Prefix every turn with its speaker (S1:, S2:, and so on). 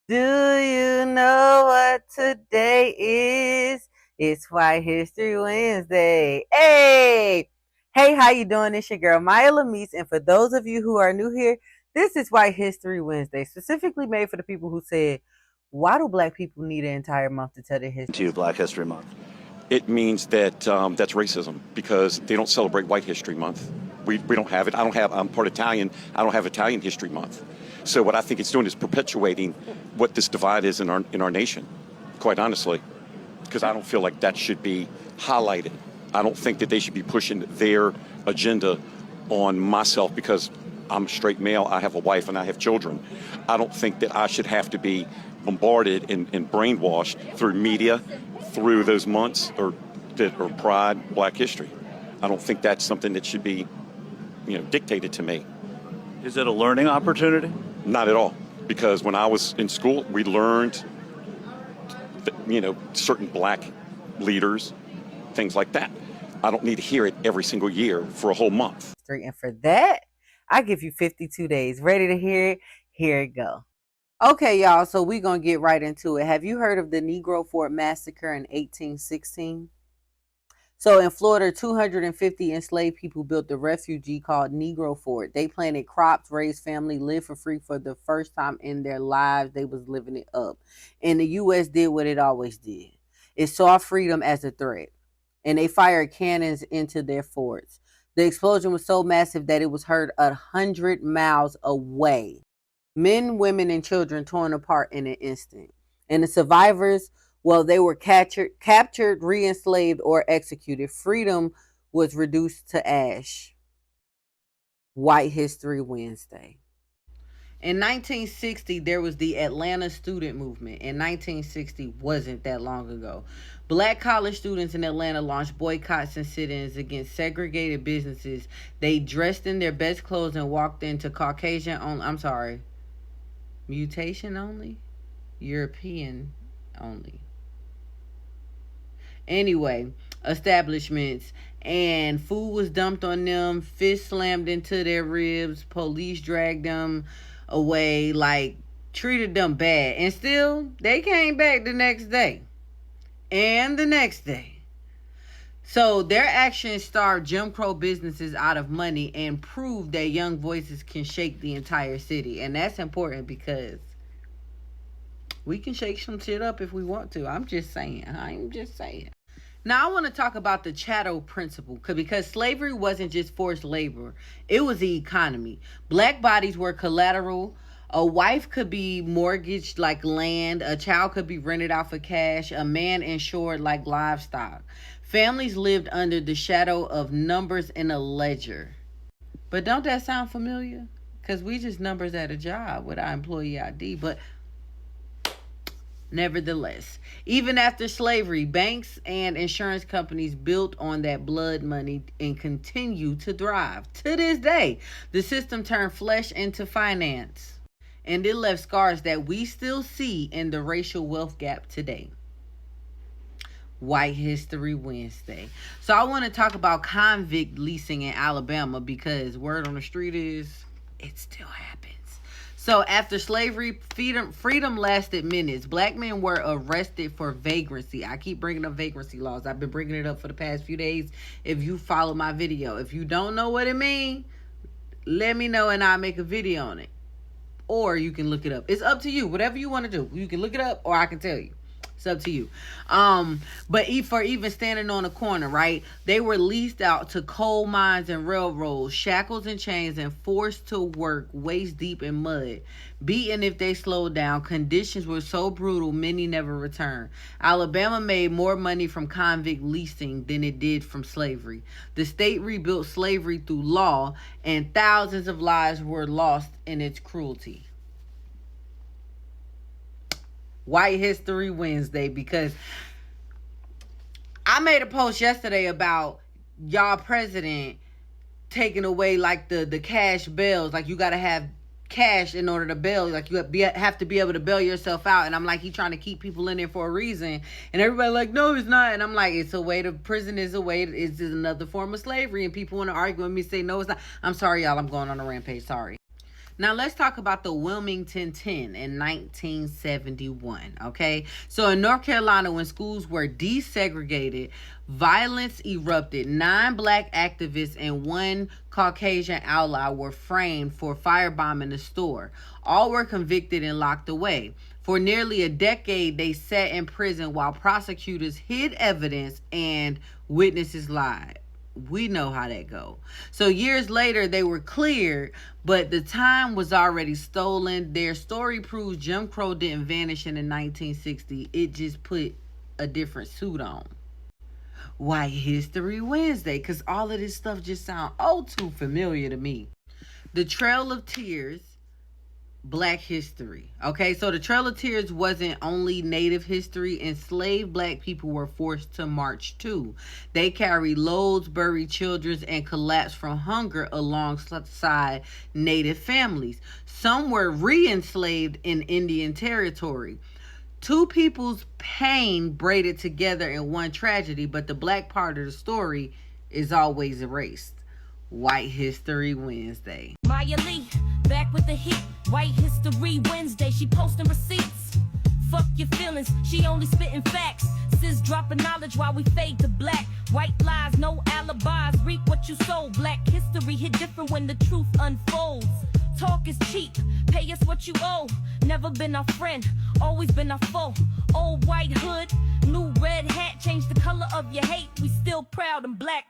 S1: Do you know what today is? It's White History Wednesday. Hey! Hey, how you doing? It's your girl, Maya Lamise, and for those of you who are new here, this is White History Wednesday, specifically made for the people who said, why do black people need an entire month to tell their history?
S2: To Black History Month. It means that that's racism because they don't celebrate White History Month. We don't have it. I'm part Italian. I don't have Italian History Month. So what I think it's doing is perpetuating what this divide is in our nation, quite honestly, because I don't feel like that should be highlighted. I don't think that they should be pushing their agenda on myself because I'm a straight male, I have a wife, and I have children. I don't think that I should have to be bombarded and brainwashed through media, through those months or Pride, Black History. I don't think that's something that should be, dictated to me.
S3: Is it a learning opportunity?
S2: Not at all, because when I was in school, we learned, certain black leaders, things like that. I don't need to hear it every single year for a whole month.
S1: And for that, I give you 52 days. Ready to hear it? Here it go. Okay, y'all, so we're going to get right into it. Have you heard of the Negro Fort massacre in 1816? So in Florida, 250 enslaved people built a refugee called Negro Fort. They planted crops, raised family, lived for free for the first time in their lives. They was living it up. And the U.S. did what it always did. It saw freedom as a threat. And they fired cannons into their forts. The explosion was so massive that it was heard 100 miles away. Men, women, and children torn apart in an instant. And the survivors, well, they were captured, re-enslaved, or executed. Freedom was reduced to ash. White History Wednesday. In 1960, there was the Atlanta student movement. In 1960 wasn't that long ago. Black college students in Atlanta launched boycotts and sit-ins against segregated businesses. They dressed in their best clothes and walked into mutation only? European only. Anyway, establishments, and food was dumped on them, fists slammed into their ribs, police dragged them away, treated them bad. And still, they came back the next day. And the next day. So their actions starved Jim Crow businesses out of money and proved that young voices can shake the entire city. And that's important because we can shake some shit up if we want to. I'm just saying. Now I want to talk about the Chattel Principle because slavery wasn't just forced labor. It was the economy. Black bodies were collateral. A wife could be mortgaged like land. A child could be rented out for cash. A man insured like livestock. Families lived under the shadow of numbers in a ledger. But don't that sound familiar? Because we just numbers at a job with our employee ID. But nevertheless, even after slavery, banks and insurance companies built on that blood money and continue to thrive. To this day, the system turned flesh into finance. And it left scars that we still see in the racial wealth gap today. White History Wednesday. So I want to talk about convict leasing in Alabama because word on the street is it still happens. So after slavery, freedom lasted minutes. Black men were arrested for vagrancy. I keep bringing up vagrancy laws. I've been bringing it up for the past few days. If you follow my video, if you don't know what it means, let me know and I'll make a video on it. Or you can look it up. It's up to you. Whatever you want to do. You can look it up or I can tell you. It's up to you. But for even standing on a corner, right? They were leased out to coal mines and railroads, shackles and chains, and forced to work waist deep in mud. Beaten if they slowed down. Conditions were so brutal, many never returned. Alabama made more money from convict leasing than it did from slavery. The state rebuilt slavery through law, and thousands of lives were lost in its cruelty. White History Wednesday, because I made a post yesterday about y'all president taking away the cash bails. You got to have cash in order to bail. You have to be able to bail yourself out. And I'm like, he trying to keep people in there for a reason. And everybody no, it's not. And I'm like, it's a way to, prison is a way, it's another form of slavery. And people want to argue with me, say, no, it's not. I'm sorry, y'all, I'm going on a rampage. Sorry. Now let's talk about the Wilmington 10 in 1971, okay? So in North Carolina, when schools were desegregated, violence erupted. 9 black activists and 1 Caucasian ally were framed for firebombing the store. All were convicted and locked away. For nearly a decade, they sat in prison while prosecutors hid evidence and witnesses lied. We know how that go. So years later, they were cleared, but the time was already stolen. Their story proves Jim Crow didn't vanish in the 1960s. It just put a different suit on. White History Wednesday, because all of this stuff just sounds too familiar to me. The Trail of Tears, Black history. Okay, so the Trail of Tears wasn't only Native history. Enslaved black people were forced to march too. They carried loads, buried children, and collapsed from hunger alongside Native families. Some were re-enslaved in Indian territory. Two people's pain braided together in one tragedy, but the black part of the story is always erased. White History Wednesday.
S4: Maya Lee, back with the heat. White History Wednesday, she posting receipts. Fuck your feelings, she only spitting facts. Sis dropping knowledge while we fade to black. White lies, no alibis, reap what you sow. Black history hit different when the truth unfolds. Talk is cheap, pay us what you owe. Never been our friend, always been our foe. Old white hood, new red hat, change the color of your hate. We still proud and black.